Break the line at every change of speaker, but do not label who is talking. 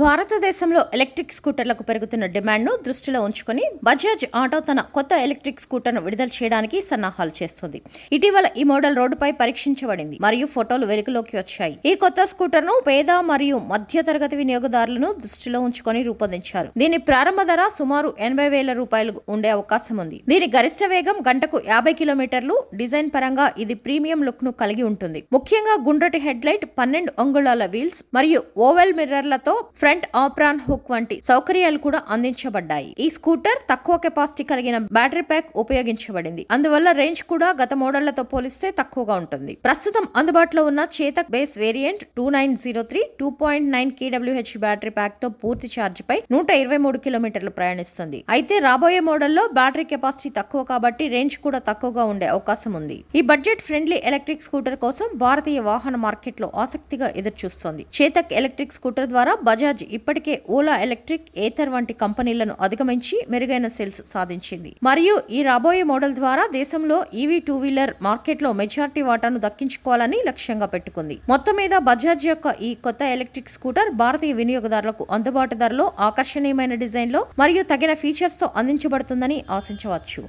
భారతదేశంలో ఎలక్ట్రిక్ స్కూటర్లకు పెరుగుతున్న డిమాండ్ను దృష్టిలో ఉంచుకుని బజాజ్ ఆటో తన కొత్త ఎలక్ట్రిక్ స్కూటర్ను విడుదల చేయడానికి సన్నాహాలు చేస్తుంది. ఇటీవల ఈ మోడల్ రోడ్డుపై పరీక్షించబడింది మరియు ఫోటోలు వెలుగులోకి వచ్చాయి. ఈ కొత్త స్కూటర్ను పేద మరియు మధ్యతరగతి వినియోగదారులను దృష్టిలో ఉంచుకొని రూపొందించారు. దీని ప్రారంభ ధర సుమారు 80,000 రూపాయలు ఉండే అవకాశం ఉంది. దీని గరిష్ట వేగం గంటకు 50 కిలోమీటర్లు. డిజైన్ పరంగా ఇది ప్రీమియం లుక్ ను కలిగి ఉంటుంది. ముఖ్యంగా గుండ్రటి హెడ్ లైట్, 12 అంగుళాల వీల్స్ మరియు ఓవెల్ మిర్రర్లతో ఫ్రంట్ ఆప్రాన్ హుక్ వంటి సౌకర్యాలు కూడా అందించబడ్డాయి. ఈ స్కూటర్ తక్కువ కెపాసిటీ కలిగిన బ్యాటరీ ప్యాక్ ఉపయోగించబడింది. అందువల్ల రేంజ్ కూడా గత మోడళ్లతో పోలిస్తే తక్కువగా ఉంటుంది. ప్రస్తుతం అందుబాటులో ఉన్న Chetak base variant 2903 2.9 kWh battery pack తో పూర్తి ఛార్జ్ పై 123 కిలోమీటర్లు ప్రయాణిస్తుంది. అయితే రాబోయే మోడల్లో బ్యాటరీ కెపాసిటీ తక్కువ కాబట్టి రేంజ్ కూడా తక్కువగా ఉండే అవకాశం ఉంది. ఈ బడ్జెట్ ఫ్రెండ్లీ ఎలక్ట్రిక్ స్కూటర్ కోసం భారతీయ వాహన మార్కెట్ లో ఆసక్తిగా ఎదురుచూస్తోంది. చేతక్ ఎలక్ట్రిక్ స్కూటర్ ద్వారా బజాజ్ ఇప్పటికే ఓలా ఎలక్ట్రిక్, ఏథర్ వంటి కంపెనీలను అధిగమించి మెరుగైన సేల్స్ సాధించింది. మరియు ఈ రాబోయే మోడల్ ద్వారా దేశంలో ఈవీ టూ వీలర్ మార్కెట్ లో మెజారిటీ వాటాను దక్కించుకోవాలని లక్ష్యంగా పెట్టుకుంది. మొత్తం మీద బజాజ్ యొక్క ఈ కొత్త ఎలక్ట్రిక్ స్కూటర్ భారతీయ వినియోగదారులకు అందుబాటు ధరలో, ఆకర్షణీయమైన డిజైన్ లో మరియు తగిన ఫీచర్స్ తో అందించబడుతుందని ఆశించవచ్చు.